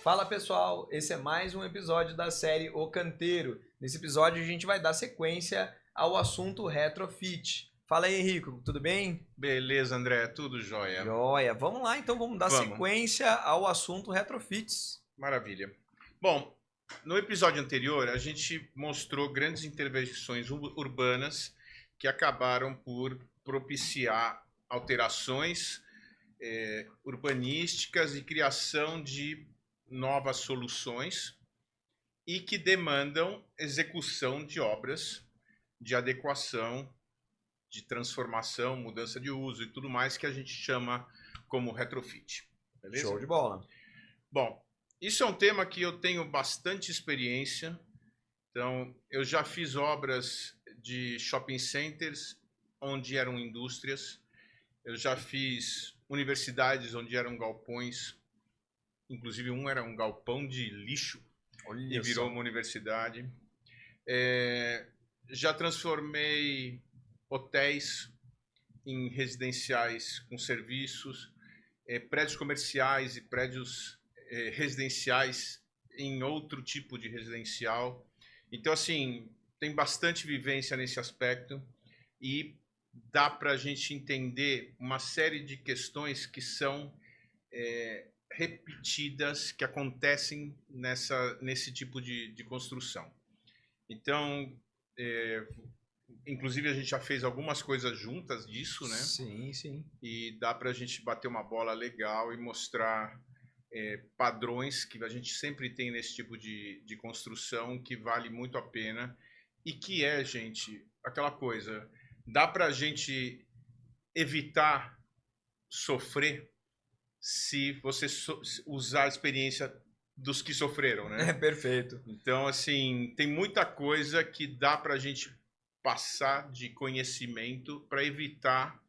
Fala pessoal, esse é mais um episódio da série O Canteiro. Nesse episódio a gente vai dar sequência ao assunto retrofit. Fala aí, Henrico, tudo bem? Beleza, André, tudo jóia. Joia, vamos lá então, vamos dar sequência ao assunto retrofits. Maravilha. Bom, no episódio anterior a gente mostrou grandes intervenções urbanas que acabaram por propiciar alterações urbanísticas e criação de novas soluções e que demandam execução de obras de adequação, de transformação, mudança de uso e tudo mais que a gente chama como retrofit. Beleza? Show de bola. Bom, isso é um tema que eu tenho bastante experiência. Então, eu já fiz obras de shopping centers onde eram indústrias. Eu já fiz universidades onde eram galpões. Inclusive, um era um galpão de lixo. Olha e virou só. uma universidade. Já transformei hotéis em residenciais com serviços, prédios comerciais e prédios residenciais em outro tipo de residencial. Então, assim, tem bastante vivência nesse aspecto e dá para a gente entender uma série de questões que são repetidas, que acontecem nesse tipo de construção. Então, inclusive a gente já fez algumas coisas juntas disso, né? Sim, sim. E dá para a gente bater uma bola legal e mostrar padrões que a gente sempre tem nesse tipo de construção, que vale muito a pena e que gente, aquela coisa, dá para a gente evitar sofrer se você usar a experiência dos que sofreram, né? Perfeito. Então, assim, tem muita coisa que dá para a gente passar de conhecimento para evitar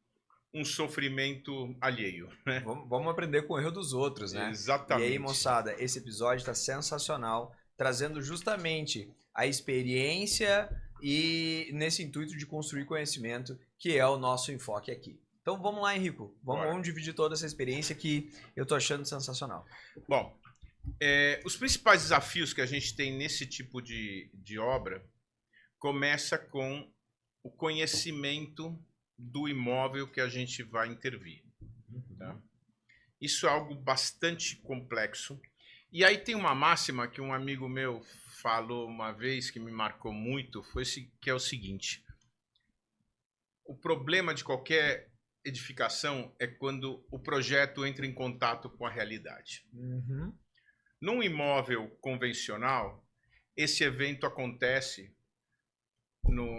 um sofrimento alheio, né? Vamos aprender com o erro dos outros, né? Exatamente. E aí, moçada, esse episódio está sensacional, trazendo justamente a experiência e nesse intuito de construir conhecimento, que é o nosso enfoque aqui. Então vamos lá, Henrico. Vamos dividir toda essa experiência que eu tô achando sensacional. Bom, os principais desafios que a gente tem nesse tipo de obra começa com o conhecimento do imóvel que a gente vai intervir. Tá? Isso é algo bastante complexo. E aí tem uma máxima que um amigo meu falou uma vez que me marcou muito, que é o seguinte: o problema de qualquer edificação é quando o projeto entra em contato com a realidade. Num imóvel convencional, esse evento acontece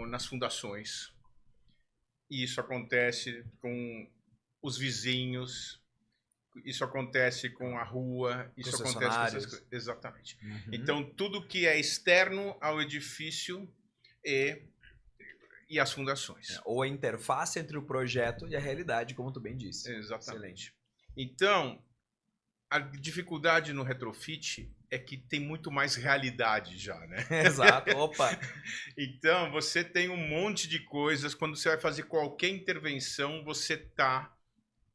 nas fundações. E isso acontece com os vizinhos, isso acontece com a rua, isso acontece com essas coisas. Exatamente. Então, tudo que é externo ao edifício e as fundações. Ou a interface entre o projeto e a realidade, como tu bem disse. Exatamente. Excelente. Então, a dificuldade no retrofit é que tem muito mais realidade já, né? Exato, opa! Então, você tem um monte de coisas, quando você vai fazer qualquer intervenção, você está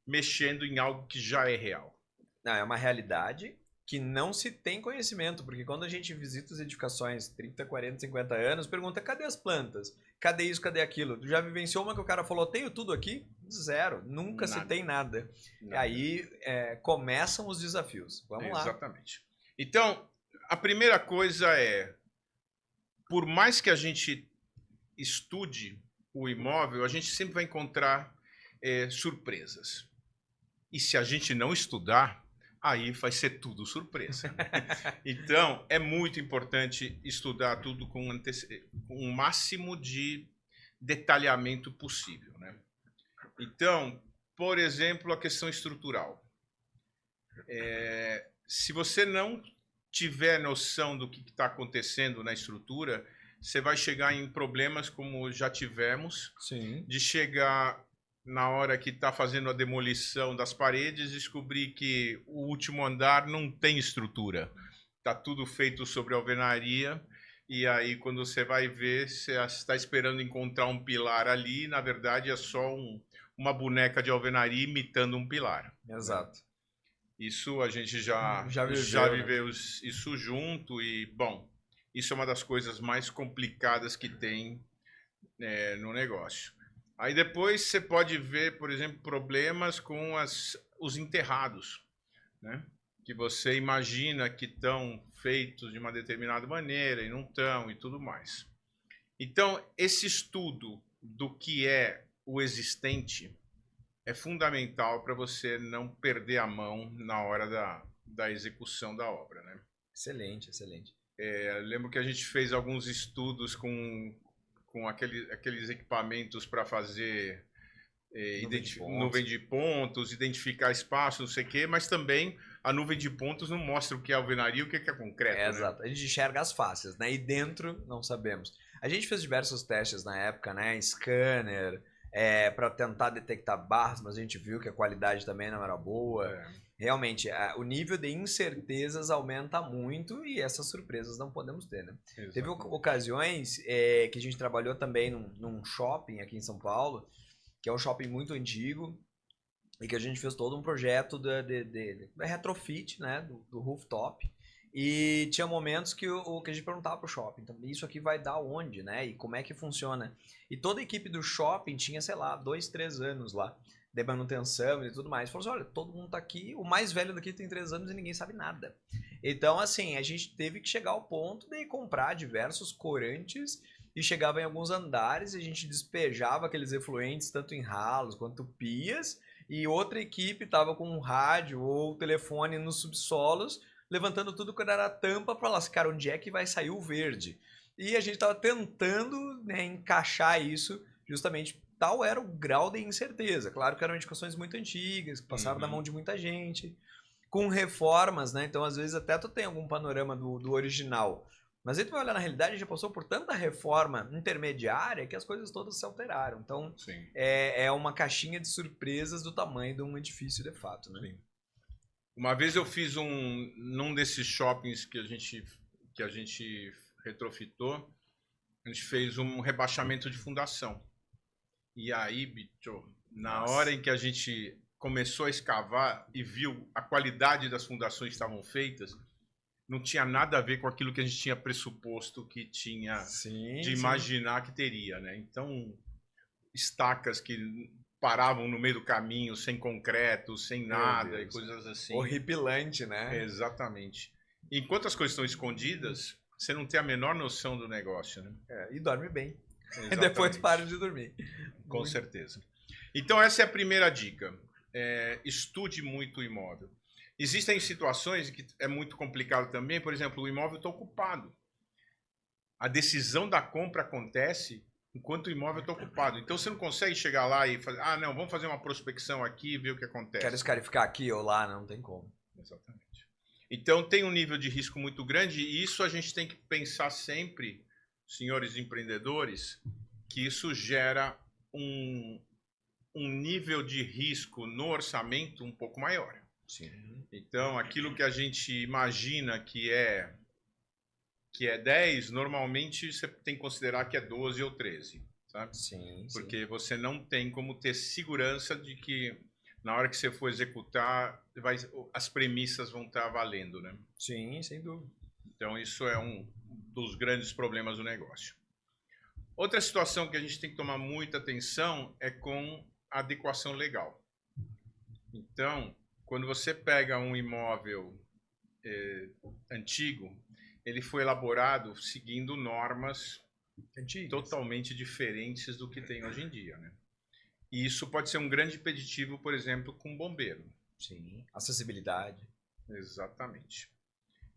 mexendo em algo que já é real. Não, é uma realidade que não se tem conhecimento, porque quando a gente visita as edificações 30, 40, 50 anos, pergunta, cadê as plantas? Cadê isso, cadê aquilo? Tu já vivenciou uma que o cara falou, tenho tudo aqui? Zero, nunca se tem nada. E aí começam os desafios. Vamos lá. Exatamente. Então, a primeira coisa por mais que a gente estude o imóvel, a gente sempre vai encontrar surpresas. E se a gente não estudar, aí vai ser tudo surpresa. Então, é muito importante estudar tudo com o máximo de detalhamento possível, né? Então, por exemplo, a questão estrutural. Se você não tiver noção do que está acontecendo na estrutura, você vai chegar em problemas como já tivemos. Sim. De chegar na hora que está fazendo a demolição das paredes, descobrir que o último andar não tem estrutura. Está tudo feito sobre alvenaria, e aí quando você vai ver, você está esperando encontrar um pilar ali, e, na verdade é só uma boneca de alvenaria imitando um pilar. Exato. Isso a gente já Já viveu, né? viveu isso junto e, bom, isso é uma das coisas mais complicadas que tem no negócio. Aí depois você pode ver, por exemplo, problemas com os enterrados, né? Que você imagina que estão feitos de uma determinada maneira e não estão e tudo mais. Então, esse estudo do que é o existente é fundamental para você não perder a mão na hora da execução da obra, né? Excelente, excelente. Eu lembro que a gente fez alguns estudos com aqueles equipamentos para fazer nuvem de pontos, identificar espaço, não sei o quê, mas também a nuvem de pontos não mostra o que é alvenaria e o que é concreto, né? Exato. A gente enxerga as faces, né? E dentro não sabemos. A gente fez diversos testes na época, né? Scanner, para tentar detectar barras, mas a gente viu que a qualidade também não era boa. Realmente, o nível de incertezas aumenta muito e essas surpresas não podemos ter, né? Exatamente. Teve ocasiões que a gente trabalhou também num shopping aqui em São Paulo, que é um shopping muito antigo, e que a gente fez todo um projeto de retrofit, né, do rooftop. E tinha momentos que que a gente perguntava pro shopping, então, isso aqui vai dar onde, né? E como é que funciona? E toda a equipe do shopping tinha, sei lá, 2, 3 anos lá de manutenção e tudo mais. Falou assim, olha, todo mundo tá aqui, o mais velho daqui tem 3 anos e ninguém sabe nada. Então, assim, a gente teve que chegar ao ponto de comprar diversos corantes e chegava em alguns andares e a gente despejava aqueles efluentes tanto em ralos quanto pias, e outra equipe estava com um rádio ou telefone nos subsolos, levantando tudo quando era tampa para lá, cara, onde é que vai sair o verde? E a gente estava tentando, né, encaixar isso, justamente tal era o grau de incerteza. Claro que eram edificações muito antigas, que passaram na mão de muita gente, com reformas, né? Então, às vezes, até tu tem algum panorama do original. Mas aí tu vai olhar na realidade, já passou por tanta reforma intermediária que as coisas todas se alteraram. Então, é uma caixinha de surpresas do tamanho de um edifício de fato, né? Sim. Uma vez eu fiz num desses shoppings que a gente retrofitou, a gente fez um rebaixamento de fundação. E aí, bicho, na hora em que a gente começou a escavar e viu a qualidade das fundações que estavam feitas, não tinha nada a ver com aquilo que a gente tinha pressuposto que tinha de imaginar que teria, né? Então, estacas que paravam no meio do caminho, sem concreto, sem nada e coisas assim. Horripilante, né? Exatamente. Enquanto as coisas estão escondidas, você não tem a menor noção do negócio, né? E dorme bem. Exatamente. Depois para de dormir. Com certeza. Então, essa é a primeira dica. Estude muito o imóvel. Existem situações que é muito complicado também, por exemplo, o imóvel está ocupado. A decisão da compra acontece enquanto o imóvel está ocupado. Então você não consegue chegar lá e fazer, não, vamos fazer uma prospecção aqui e ver o que acontece. Quero escarificar aqui ou lá, não tem como. Exatamente. Então tem um nível de risco muito grande e isso a gente tem que pensar sempre, senhores empreendedores, que isso gera um nível de risco no orçamento um pouco maior. Sim. Então, aquilo que a gente imagina que é 10, normalmente você tem que considerar que é 12 ou 13, sabe? Sim. Porque você não tem como ter segurança de que na hora que você for executar, as premissas vão estar valendo, né? Sim, sem dúvida. Então, isso é um dos grandes problemas do negócio. Outra situação que a gente tem que tomar muita atenção é com a adequação legal. Então, quando você pega um imóvel antigo, ele foi elaborado seguindo normas antigas, totalmente diferentes do que tem hoje em dia, né? E isso pode ser um grande impeditivo, por exemplo, com bombeiro. Sim, acessibilidade. Exatamente.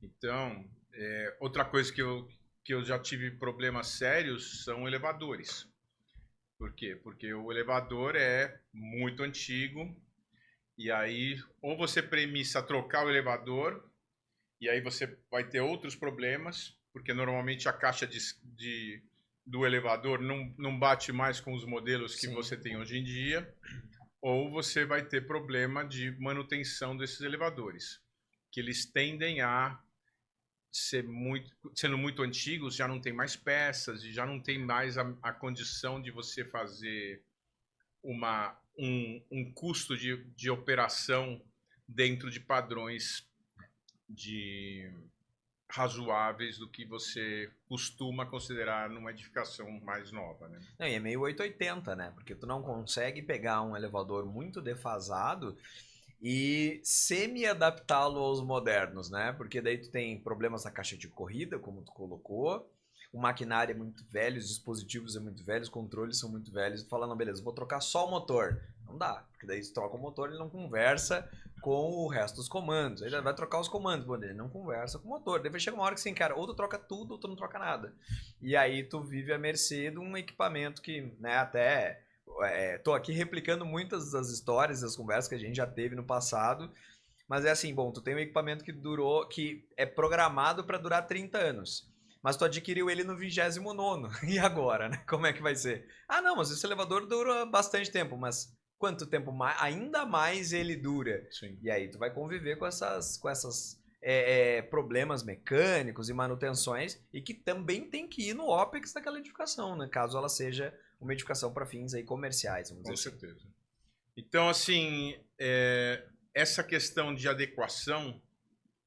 Então, outra coisa que eu já tive problemas sérios são elevadores. Por quê? Porque o elevador é muito antigo, e aí ou você premissa trocar o elevador, e aí você vai ter outros problemas, porque normalmente a caixa do elevador não bate mais com os modelos que você tem hoje em dia, ou você vai ter problema de manutenção desses elevadores, que eles tendem a sendo muito antigos, já não tem mais peças, e já não tem mais a condição de você fazer um custo de operação dentro de padrões razoáveis do que você costuma considerar numa edificação mais nova, né? Não, e é meio 880, né? Porque tu não consegue pegar um elevador muito defasado e semi-adaptá-lo aos modernos, né? Porque daí tu tem problemas na caixa de corrida, como tu colocou, o maquinário é muito velho, os dispositivos são muito velhos, os controles são muito velhos. Tu fala, não, beleza, vou trocar só o motor. Não dá, porque daí tu troca o motor, ele não conversa com o resto dos comandos. Ele vai trocar os comandos, bom, ele não conversa com o motor. Daí chega uma hora que assim, cara, ou tu troca tudo ou tu não troca nada. E aí tu vive à mercê de um equipamento que, né, até... tô aqui replicando muitas das histórias, das conversas que a gente já teve no passado, mas é assim, bom, tu tem um equipamento que é programado para durar 30 anos, mas tu adquiriu ele no 29º, e agora, né? Como é que vai ser? Ah, não, mas esse elevador dura bastante tempo, mas quanto tempo mais, ainda mais ele dura? Sim. E aí tu vai conviver com essas problemas mecânicos e manutenções, e que também tem que ir no OPEX daquela edificação, né? Caso ela seja uma edificação para fins aí comerciais, vamos dizer. Com certeza. Então, assim, essa questão de adequação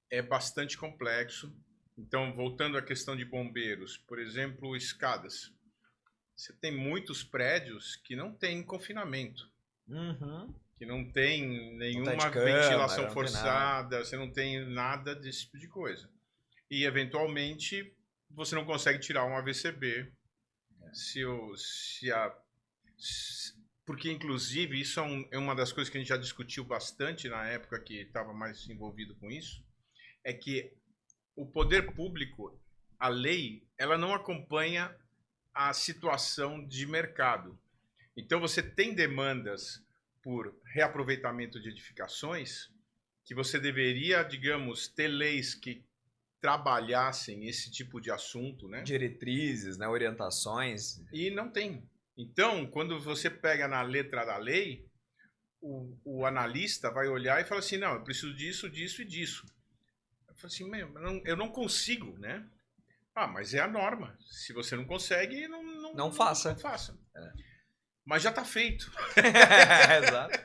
é bastante complexo. Então, voltando à questão de bombeiros, por exemplo, escadas. Você tem muitos prédios que não têm confinamento, que não tem nenhuma ventilação forçada, você não tem nada desse tipo de coisa. E, eventualmente, você não consegue tirar um AVCB. Porque, inclusive, isso é uma das coisas que a gente já discutiu bastante na época que estava mais envolvido com isso, é que o poder público, a lei, ela não acompanha a situação de mercado. Então, você tem demandas por reaproveitamento de edificações que você deveria, digamos, ter leis que trabalhassem esse tipo de assunto, né? Diretrizes, né? Orientações. E não tem. Então, quando você pega na letra da lei, o analista vai olhar e fala assim, não, eu preciso disso, disso e disso. Eu falo assim, eu não consigo, né? Ah, mas é a norma. Se você não consegue, não faça. Não faça. Mas já está feito. Exato.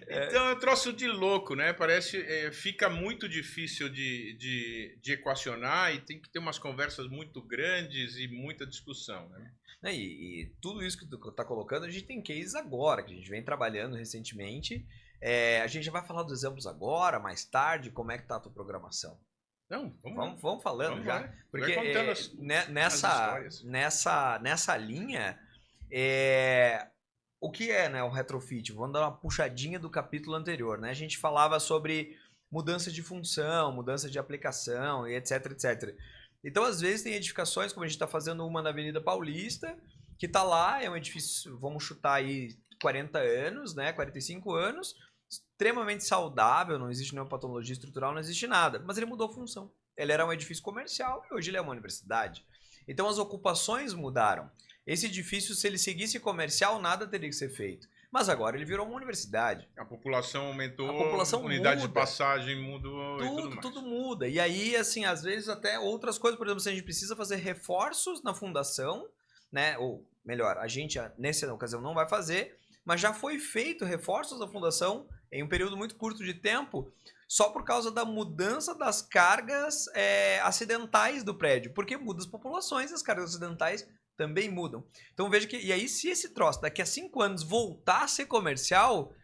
Então é um troço de louco, né? Parece, fica muito difícil de equacionar e tem que ter umas conversas muito grandes e muita discussão, né? E tudo isso que tu está colocando, a gente tem case agora, que a gente vem trabalhando recentemente. A gente já vai falar dos exemplos agora, mais tarde, como é que tá a tua programação? Não, vamos falando vamos já. Lá. Porque nessa linha, o que é, né, o retrofit? Vamos dar uma puxadinha do capítulo anterior, né? A gente falava sobre mudança de função, mudança de aplicação e etc, etc. Então, às vezes, tem edificações, como a gente está fazendo uma na Avenida Paulista, que está lá, é um edifício, vamos chutar aí 40 anos, né, 45 anos, extremamente saudável, não existe nenhuma patologia estrutural, não existe nada, mas ele mudou a função. Ele era um edifício comercial e hoje ele é uma universidade. Então, as ocupações mudaram. Esse edifício, se ele seguisse comercial, nada teria que ser feito. Mas agora ele virou uma universidade. A população aumentou, a população unidade muda. de passagem mudou tudo muda. E aí, assim, às vezes até outras coisas, por exemplo, se a gente precisa fazer reforços na fundação, né? Ou melhor, a gente nessa ocasião não vai fazer, mas já foi feito reforços na fundação em um período muito curto de tempo, só por causa da mudança das cargas acidentais do prédio. Porque muda as populações, as cargas acidentais também mudam. Então veja que, e aí se esse troço daqui a 5 anos voltar a ser comercial,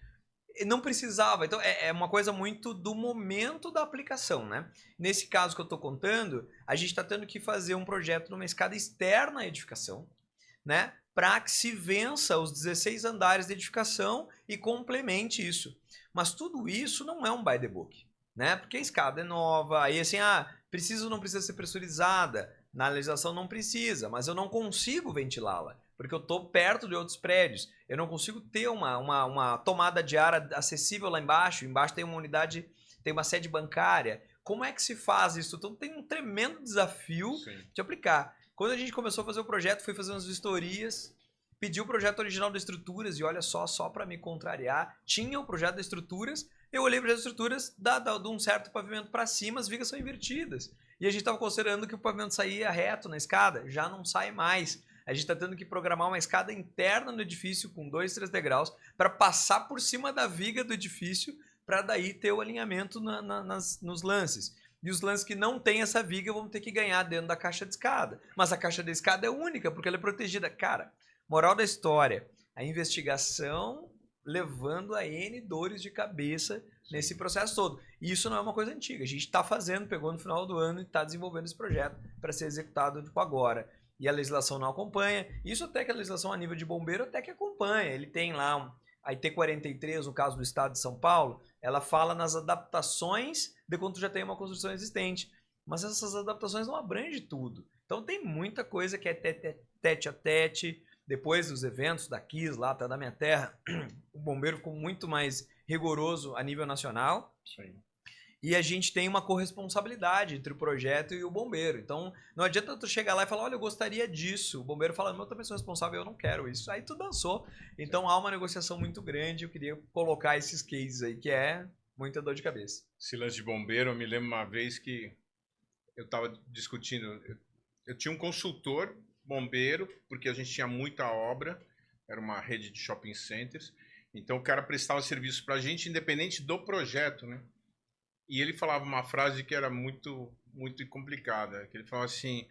não precisava. Então é uma coisa muito do momento da aplicação, né? Nesse caso que eu estou contando, a gente está tendo que fazer um projeto numa escada externa à edificação, né? Para que se vença os 16 andares de edificação e complemente isso. Mas tudo isso não é um by the book, né? Porque a escada é nova, aí assim, precisa ou não precisa ser pressurizada? Na legislação não precisa, mas eu não consigo ventilá-la, porque eu estou perto de outros prédios. Eu não consigo ter uma tomada de ar acessível lá embaixo. Embaixo tem uma unidade, tem uma sede bancária. Como é que se faz isso? Então tem um tremendo desafio de aplicar. Quando a gente começou a fazer o projeto, fui fazer umas vistorias, pedi o projeto original de estruturas e olha só para me contrariar, tinha o projeto de estruturas, eu olhei o projeto de estruturas de um certo pavimento para cima, as vigas são invertidas. E a gente estava considerando que o pavimento saía reto na escada, já não sai mais. A gente está tendo que programar uma escada interna no edifício com 2, 3 degraus para passar por cima da viga do edifício para daí ter o alinhamento nos lances. E os lances que não tem essa viga vão ter que ganhar dentro da caixa de escada. Mas a caixa de escada é única, porque ela é protegida. Cara, moral da história, a investigação levando a N dores de cabeça nesse processo todo. E isso não é uma coisa antiga. A gente está fazendo, pegou no final do ano e está desenvolvendo esse projeto para ser executado agora. E a legislação não acompanha. Isso até que a legislação a nível de bombeiro até que acompanha. Ele tem lá a IT-43, no caso do estado de São Paulo, ela fala nas adaptações de quando tu já tem uma construção existente. Mas essas adaptações não abrangem tudo. Então tem muita coisa que é tete a tete. Depois dos eventos da KISS, lá até da minha terra, o bombeiro ficou muito mais rigoroso a nível nacional. Sim. E a gente tem uma corresponsabilidade entre o projeto e o bombeiro. Então, não adianta tu chegar lá e falar, olha, eu gostaria disso. O bombeiro fala, não, eu também sou responsável, eu não quero isso. Aí tu dançou. Então, há uma negociação muito grande. Eu queria colocar esses cases aí, que é muita dor de cabeça. Esse lance de bombeiro, eu me lembro uma vez que eu estava discutindo. Eu tinha um consultor bombeiro, porque a gente tinha muita obra. Era uma rede de shopping centers. Então, o cara prestava serviço para a gente, independente do projeto, né? E ele falava uma frase que era muito complicada, que ele falava assim,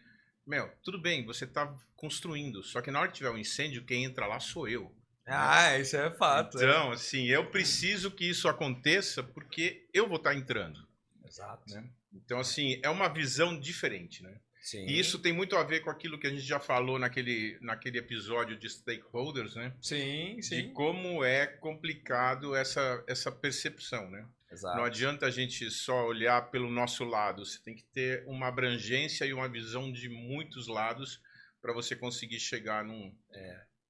meu, tudo bem, você está construindo, só que na hora que tiver um incêndio, quem entra lá sou eu. Ah, isso é fato. Então, assim, eu preciso que isso aconteça porque eu vou estar entrando. Exato. Né? Então, assim, é uma visão diferente, né? Sim. E isso tem muito a ver com aquilo que a gente já falou naquele episódio de stakeholders, né? Sim, sim. De como é complicado essa percepção, né? Exato. Não adianta a gente só olhar pelo nosso lado, você tem que ter uma abrangência e uma visão de muitos lados para você conseguir chegar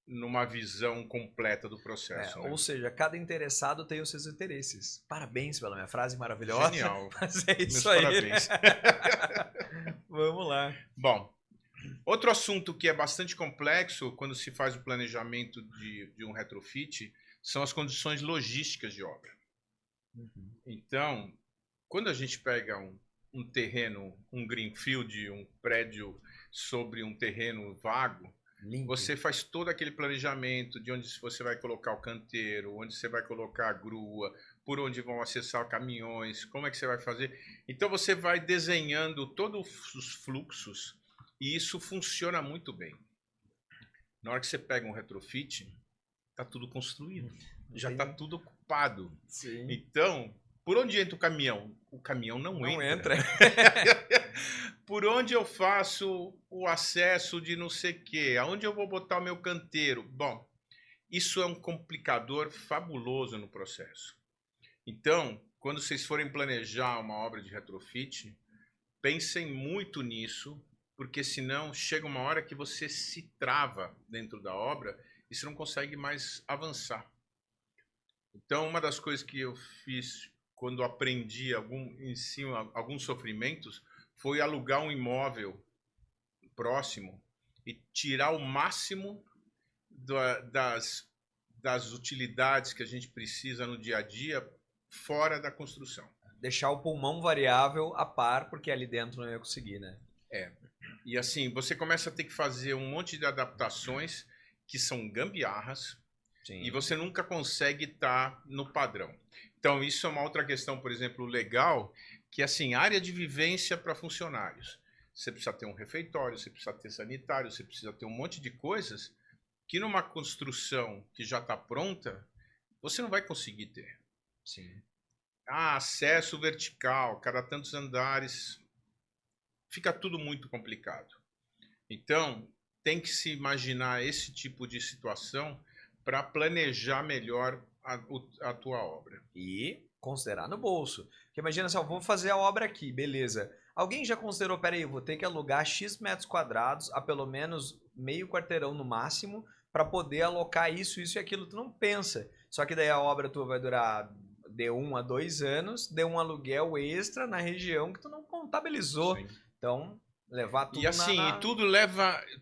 numa visão completa do processo. Né? Ou seja, cada interessado tem os seus interesses. Parabéns pela minha frase maravilhosa. Genial. Mas é isso Meus aí. parabéns. Vamos lá. Bom, outro assunto que é bastante complexo quando se faz o planejamento de um retrofit são as condições logísticas de obra. Então, quando a gente pega um terreno, um greenfield, um prédio sobre um terreno vago, Limpo. Você faz todo aquele planejamento de onde você vai colocar o canteiro, onde você vai colocar a grua, por onde vão acessar caminhões, como é que você vai fazer. Então você vai desenhando todos os fluxos e isso funciona muito bem. Na hora que você pega um retrofit, está tudo construído, já está tudo ocupado. Sim. Então, por onde entra o caminhão? O caminhão não entra. Por onde eu faço o acesso de não sei o quê? Aonde eu vou botar o meu canteiro? Bom, isso é um complicador fabuloso no processo. Então, quando vocês forem planejar uma obra de retrofit, pensem muito nisso, porque senão chega uma hora que você se trava dentro da obra e você não consegue mais avançar. Então, uma das coisas que eu fiz quando aprendi alguns sofrimentos foi alugar um imóvel próximo e tirar o máximo das utilidades que a gente precisa no dia a dia fora da construção. Deixar o pulmão variável a par, porque ali dentro não ia conseguir, né? E assim, você começa a ter que fazer um monte de adaptações que são gambiarras. Sim. E você nunca consegue estar no padrão. Então, isso é uma outra questão, por exemplo, legal, que é assim, área de vivência para funcionários. Você precisa ter um refeitório, você precisa ter sanitário, você precisa ter um monte de coisas que numa construção que já está pronta, você não vai conseguir ter. Sim. Acesso vertical, cada tantos andares, fica tudo muito complicado. Então, tem que se imaginar esse tipo de situação para planejar melhor a tua obra. E considerar no bolso. Porque imagina assim, vou fazer a obra aqui, beleza. Alguém já considerou, peraí, eu vou ter que alugar X metros quadrados a pelo menos meio quarteirão no máximo para poder alocar isso e aquilo. Tu não pensa. Só que daí a obra tua vai durar de 1 a 2 anos, de um aluguel extra na região que tu não contabilizou. Sim. Então, levar tudo e assim,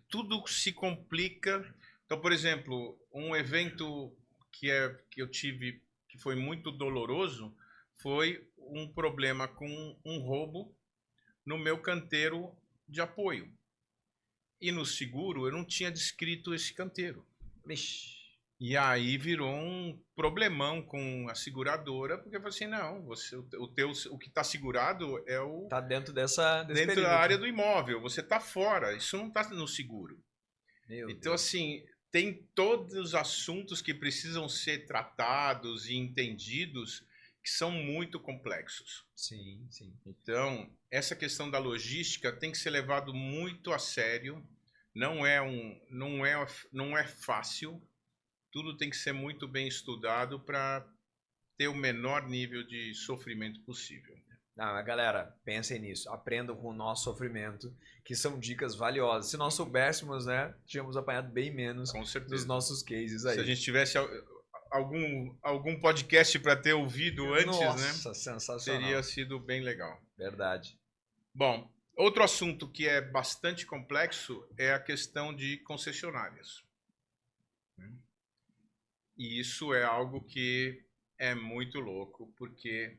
tudo se complica. Então, por exemplo, um evento que eu tive que foi muito doloroso foi um problema com um roubo no meu canteiro de apoio. E no seguro eu não tinha descrito esse canteiro. Vixe. E aí virou um problemão com a seguradora, porque falou assim, não, o que está segurado é Tá dentro desse dentro da perímetro. área do imóvel, você está fora, isso não está no seguro. Meu Então, Deus. assim, tem todos os assuntos que precisam ser tratados e entendidos que são muito complexos. Sim, sim. Então, essa questão da logística tem que ser levado muito a sério. Não é fácil. Tudo tem que ser muito bem estudado para ter o menor nível de sofrimento possível. Não, mas galera, pensem nisso. Aprendam com o nosso sofrimento, que são dicas valiosas. Se nós soubéssemos, né, tínhamos apanhado bem menos Com dos certeza. nossos cases Se a aí. gente tivesse algum podcast para ter ouvido antes, Nossa, né, sensacional. teria sido bem legal. Verdade. Bom, outro assunto que é bastante complexo é a questão de concessionárias. E isso é algo que é muito louco, porque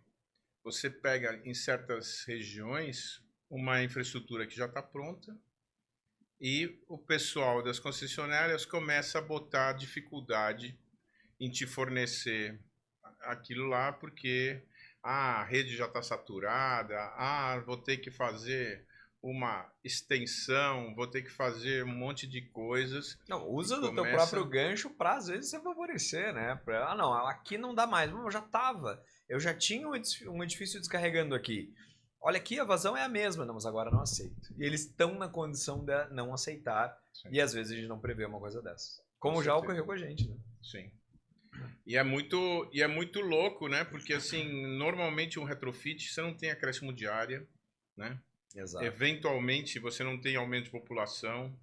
você pega em certas regiões uma infraestrutura que já está pronta e o pessoal das concessionárias começa a botar dificuldade em te fornecer aquilo lá, porque a rede já está saturada, vou ter que fazer uma extensão, vou ter que fazer um monte de coisas. Não, usa do teu começa- próprio gancho para às vezes se favorecer, né? Não, aqui não dá mais. Eu já tava. Eu já tinha um edifício descarregando aqui. Olha aqui, a vazão é a mesma, não, mas agora não aceito. E eles estão na condição de não aceitar. Sim. E às vezes a gente não prevê uma coisa dessas. Como Com já certeza. ocorreu com a gente, né? Sim. E é muito louco, né? Porque assim, normalmente um retrofit você não tem acréscimo de área, né? Exato. Eventualmente você não tem aumento de população.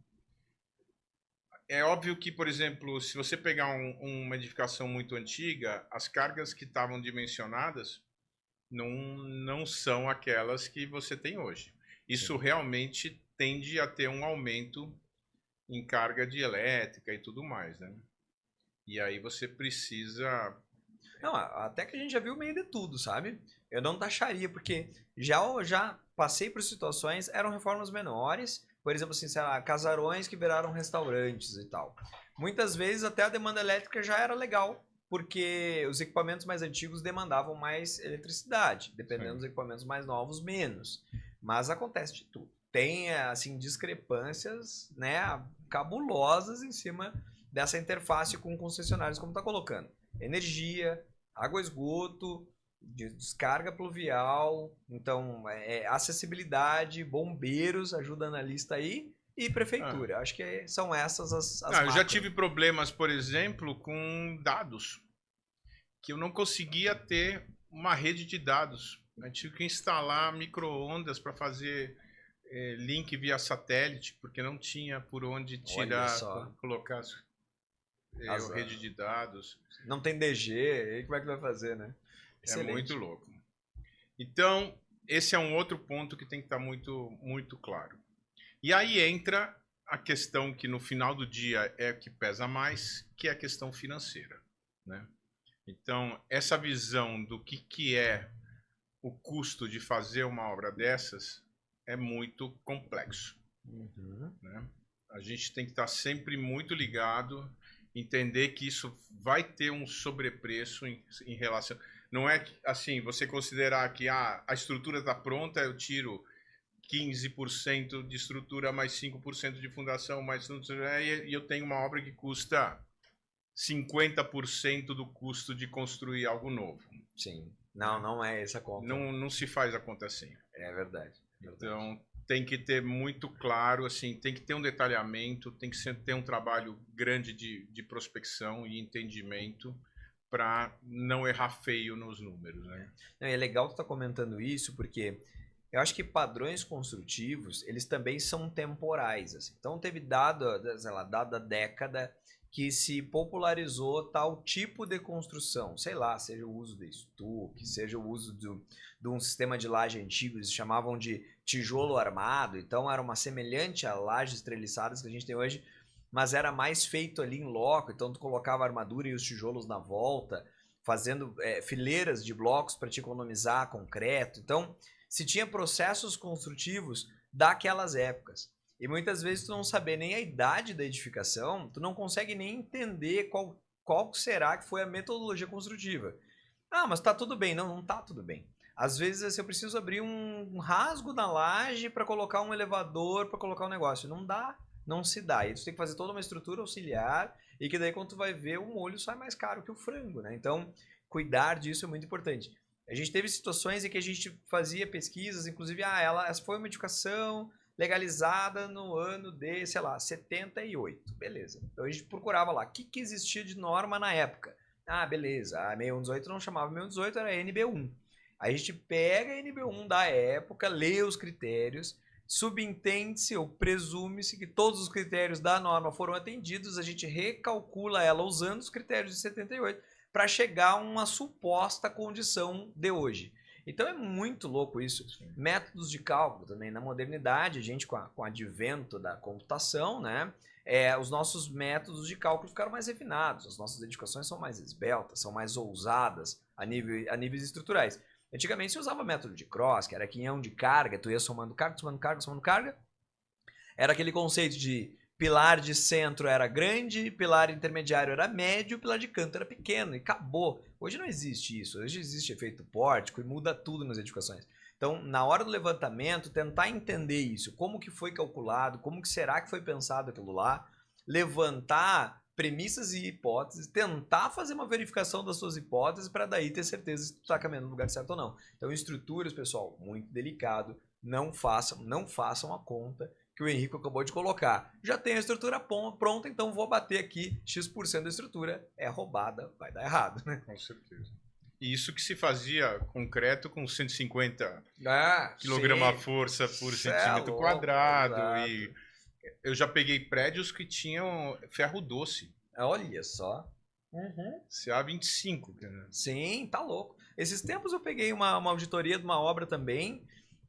É óbvio que, por exemplo, se você pegar uma edificação muito antiga, as cargas que estavam dimensionadas não são aquelas que você tem hoje. Isso realmente tende a ter um aumento em carga de elétrica e tudo mais, né? E aí você precisa... Não, até que a gente já viu meio de tudo, sabe? Eu não taxaria, porque já passei por situações, eram reformas menores, por exemplo, assim, sei lá, casarões que viraram restaurantes e tal. Muitas vezes até a demanda elétrica já era legal, porque os equipamentos mais antigos demandavam mais eletricidade, dependendo Sim. dos equipamentos mais novos, menos. Mas acontece de tudo. Tem, assim, discrepâncias, né, cabulosas em cima dessa interface com concessionários, como tá colocando. Energia, água, esgoto, descarga pluvial, então acessibilidade, bombeiros, ajuda na lista aí, e prefeitura. Acho que são essas as eu já tive problemas, por exemplo, com dados, que eu não conseguia ter uma rede de dados. Eu tive que instalar micro-ondas para fazer link via satélite, porque não tinha por onde tirar, colocar a rede de dados. Não tem DG, aí como é que vai fazer, né? Excelente. É muito louco. Então, esse é um outro ponto que tem que estar muito, muito claro. E aí entra a questão que no final do dia é que pesa mais, que é a questão financeira, né? Então, essa visão do que é o custo de fazer uma obra dessas é muito complexo. Né? A gente tem que estar sempre muito ligado, entender que isso vai ter um sobrepreço em relação... Não é assim, você considerar que a estrutura está pronta, eu tiro 15% de estrutura, mais 5% de fundação, mais e eu tenho uma obra que custa 50% do custo de construir algo novo. Sim. Não é essa conta. Não se faz a conta assim. É verdade. Então, tem que ter muito claro, assim, tem que ter um detalhamento, tem que ter um trabalho grande de prospecção e entendimento para não errar feio nos números, né? É legal tu estar comentando isso, porque eu acho que padrões construtivos, eles também são temporais. Assim. Então, teve dada década que se popularizou tal tipo de construção. Sei lá, seja o uso de estuque, seja o uso de um sistema de laje antigo, eles chamavam de tijolo armado. Então, era uma semelhante a lajes treliçadas que a gente tem hoje, mas era mais feito ali em loco. Então, tu colocava a armadura e os tijolos na volta, fazendo fileiras de blocos para te economizar concreto. Então, se tinha processos construtivos daquelas épocas. E muitas vezes tu não saber nem a idade da edificação, tu não consegue nem entender qual qual será que foi a metodologia construtiva. Ah, mas tá tudo bem. Não, não tá tudo bem. Às vezes assim, eu preciso abrir um rasgo na laje para colocar um elevador, para colocar um negócio. Não dá, não se dá. E tu tem que fazer toda uma estrutura auxiliar e que daí quando tu vai ver, o molho sai mais caro que o frango, né? Então, cuidar disso é muito importante. A gente teve situações em que a gente fazia pesquisas, inclusive, essa foi uma edificação legalizada no ano de, sei lá, 78. Beleza. Então a gente procurava lá, o que existia de norma na época? Ah, beleza, a 6118 não chamava 6118, era NB1. A gente pega a NB1 da época, lê os critérios, subentende-se ou presume-se que todos os critérios da norma foram atendidos, a gente recalcula ela usando os critérios de 78 para chegar a uma suposta condição de hoje. Então é muito louco isso. Métodos de cálculo também. Na modernidade, a gente com o advento da computação, né? Os nossos métodos de cálculo ficaram mais refinados. As nossas edificações são mais esbeltas, são mais ousadas a níveis estruturais. Antigamente se usava método de Cross, que era quinhão de carga, tu ia somando carga, somando carga, somando carga. Era aquele conceito de pilar de centro era grande, pilar intermediário era médio, pilar de canto era pequeno e acabou. Hoje não existe isso, hoje existe efeito pórtico e muda tudo nas edificações. Então, na hora do levantamento, tentar entender isso, como que foi calculado, como que será que foi pensado aquilo lá, levantar premissas e hipóteses, tentar fazer uma verificação das suas hipóteses para daí ter certeza se tu está caminhando no lugar certo ou não. Então, estruturas, pessoal, muito delicado, não façam a conta que o Henrique acabou de colocar. Já tem a estrutura pronta, então vou bater aqui X% da estrutura, é roubada, vai dar errado, né? Com certeza. E isso que se fazia concreto com 150 kg-força por centímetro quadrado. Exato. E eu já peguei prédios que tinham ferro doce. Olha só. CA25. Cara. Sim, tá louco. Esses tempos eu peguei uma auditoria de uma obra também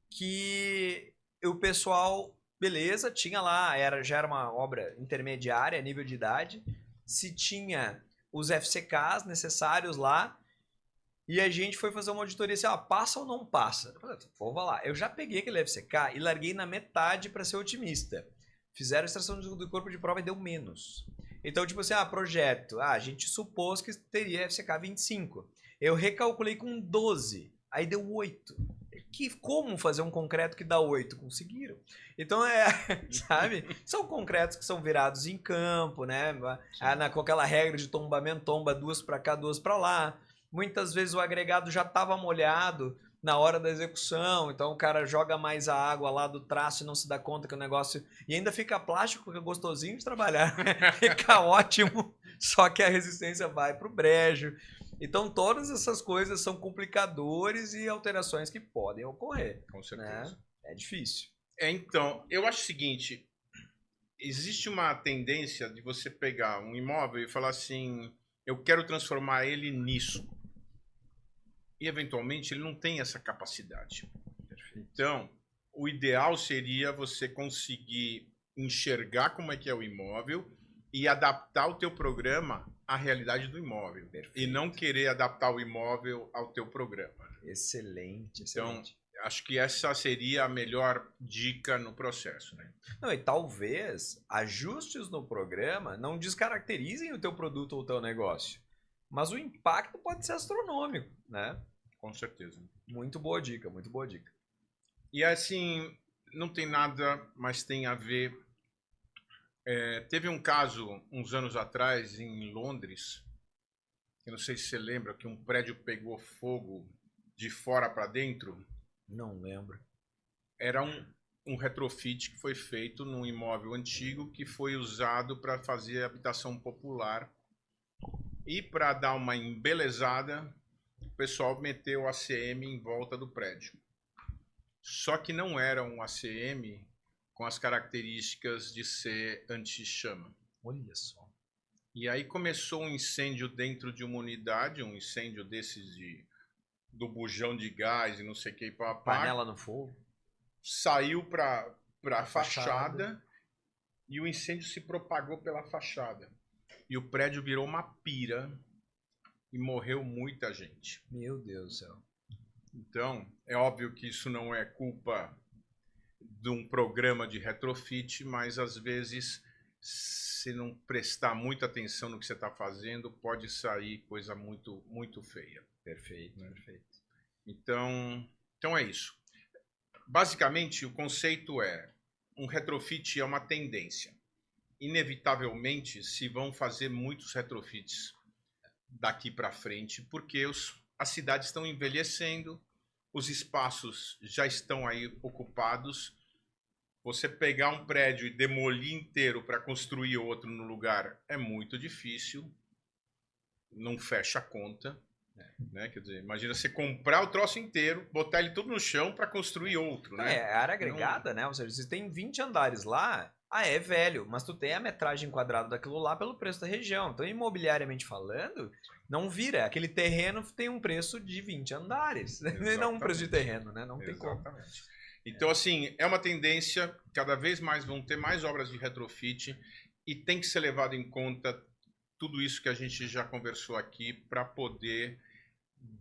que o pessoal, beleza, tinha lá, já era uma obra intermediária, nível de idade, se tinha os FCKs necessários lá, e a gente foi fazer uma auditoria assim, passa ou não passa? Vou lá. Eu já peguei aquele FCK e larguei na metade para ser otimista. Fizeram a extração do corpo de prova e deu menos. Então, tipo assim, projeto. A gente supôs que teria FCK 25. Eu recalculei com 12. Aí deu 8. Como fazer um concreto que dá 8? Conseguiram. Então, sabe? São concretos que são virados em campo, né? Com aquela regra de tombamento, tomba 2 para cá, 2 para lá. Muitas vezes o agregado já estava molhado na hora da execução, então o cara joga mais a água lá do traço e não se dá conta que o negócio... E ainda fica plástico, fica gostosinho de trabalhar, fica ótimo, só que a resistência vai para o brejo. Então todas essas coisas são complicadores e alterações que podem ocorrer. Com certeza. Né? É difícil. Então, eu acho o seguinte, existe uma tendência de você pegar um imóvel e falar assim, eu quero transformar ele nisso. E, eventualmente, ele não tem essa capacidade. Perfeito. Então, o ideal seria você conseguir enxergar como é que é o imóvel e adaptar o teu programa à realidade do imóvel. Perfeito. E não querer adaptar o imóvel ao teu programa. Excelente, excelente. Então, acho que essa seria a melhor dica no processo. Né? Não, e talvez ajustes no programa não descaracterizem o teu produto ou o teu negócio. Mas o impacto pode ser astronômico, né? Com certeza. Muito boa dica, muito boa dica. E assim, não tem nada, mas tem a ver... teve um caso, uns anos atrás, em Londres, que não sei se você lembra, que um prédio pegou fogo de fora para dentro. Não lembro. Era um retrofit que foi feito num imóvel antigo que foi usado para fazer habitação popular. E para dar uma embelezada, o pessoal meteu ACM em volta do prédio. Só que não era um ACM com as características de ser anti-chama. Olha só. E aí começou um incêndio dentro de uma unidade, um incêndio desses do bujão de gás e não sei o que. Panela no fogo. Saiu para a fachada e o incêndio se propagou pela fachada. E o prédio virou uma pira e morreu muita gente. Meu Deus do céu. Então, é óbvio que isso não é culpa de um programa de retrofit, mas às vezes se não prestar muita atenção no que você está fazendo, pode sair coisa muito, muito feia. Perfeito, perfeito. Então é isso. Basicamente, o conceito é, um retrofit é uma tendência. Inevitavelmente, se vão fazer muitos retrofits daqui para frente, porque as cidades estão envelhecendo, os espaços já estão aí ocupados. Você pegar um prédio e demolir inteiro para construir outro no lugar é muito difícil, não fecha a conta. Né? Quer dizer, imagina você comprar o troço inteiro, botar ele tudo no chão para construir outro, né? É área agregada, né? Ou seja, se tem 20 andares lá, é velho, mas tu tem a metragem quadrada daquilo lá pelo preço da região. Então, imobiliariamente falando, não vira. Aquele terreno tem um preço de 20 andares, não um preço de terreno, né? Não tem como. Então, assim, é uma tendência, cada vez mais vão ter mais obras de retrofit e tem que ser levado em conta tudo isso que a gente já conversou aqui para poder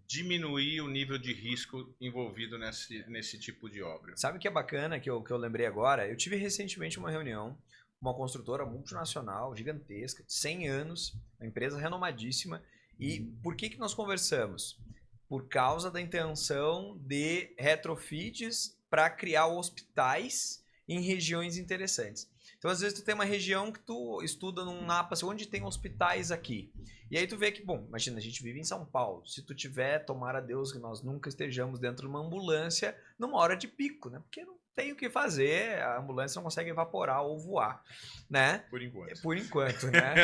diminuir o nível de risco envolvido nesse tipo de obra. Sabe o que é bacana que eu lembrei agora? Eu tive recentemente uma reunião com uma construtora multinacional, gigantesca, de 100 anos, uma empresa renomadíssima. E por que nós conversamos? Por causa da intenção de retrofits para criar hospitais em regiões interessantes. Então, às vezes, tu tem uma região que tu estuda num mapa, assim, onde tem hospitais aqui. E aí tu vê que, bom, imagina, a gente vive em São Paulo. Se tu tiver, tomara a Deus que nós nunca estejamos dentro de uma ambulância numa hora de pico, né? Porque não tem o que fazer, a ambulância não consegue evaporar ou voar, né? Por enquanto. Por enquanto, né?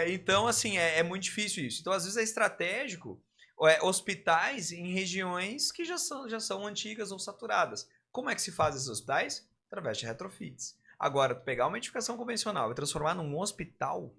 Então, assim, é muito difícil isso. Então, às vezes é estratégico hospitais em regiões que já são antigas ou saturadas. Como é que se faz esses hospitais? Através de retrofits. Agora, pegar uma edificação convencional e transformar num hospital,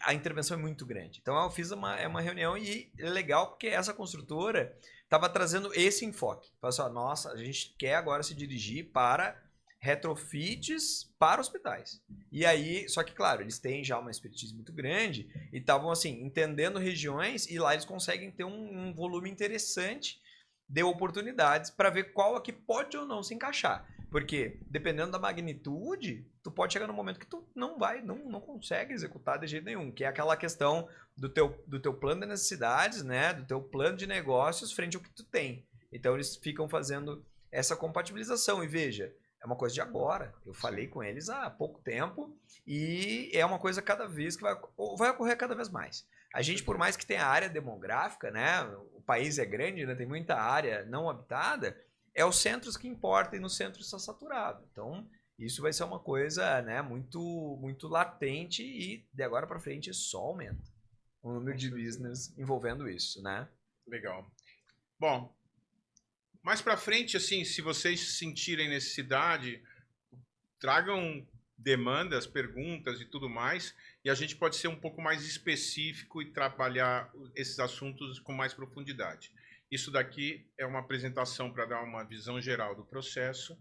a intervenção é muito grande. Então, eu fiz uma reunião e é legal porque essa construtora estava trazendo esse enfoque. Falou assim, nossa, a gente quer agora se dirigir para retrofits para hospitais. E aí, só que, claro, eles têm já uma expertise muito grande e estavam, assim, entendendo regiões e lá eles conseguem ter um volume interessante de oportunidades para ver qual aqui pode ou não se encaixar. Porque, dependendo da magnitude, tu pode chegar num momento que tu não consegue executar de jeito nenhum, que é aquela questão do teu plano de necessidades, né? Do teu plano de negócios frente ao que tu tem. Então, eles ficam fazendo essa compatibilização. E veja, é uma coisa de agora. Eu falei com eles há pouco tempo e é uma coisa cada vez que vai ocorrer cada vez mais. A gente, por mais que tenha área demográfica, né? O país é grande, né? Tem muita área não habitada, é os centros que importam e no centro está saturado. Então, isso vai ser uma coisa, né, muito, muito latente e de agora para frente só aumenta o número de business envolvendo isso, né? Legal. Bom, mais para frente, assim, se vocês sentirem necessidade, tragam demandas, perguntas e tudo mais, e a gente pode ser um pouco mais específico e trabalhar esses assuntos com mais profundidade. Isso daqui é uma apresentação para dar uma visão geral do processo,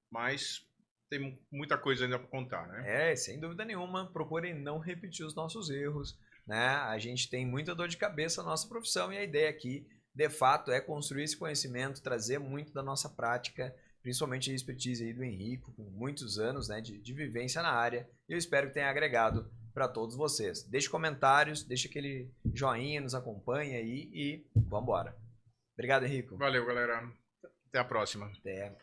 mas tem muita coisa ainda para contar, né? Sem dúvida nenhuma, procurem não repetir os nossos erros, né? A gente tem muita dor de cabeça na nossa profissão e a ideia aqui, de fato, é construir esse conhecimento, trazer muito da nossa prática, principalmente a expertise aí do Henrico, com muitos anos, né, de vivência na área, e eu espero que tenha agregado para todos vocês. Deixe comentários, deixe aquele joinha, nos acompanhe aí e vamos embora. Obrigado, Henrico. Valeu, galera. Até a próxima. Até.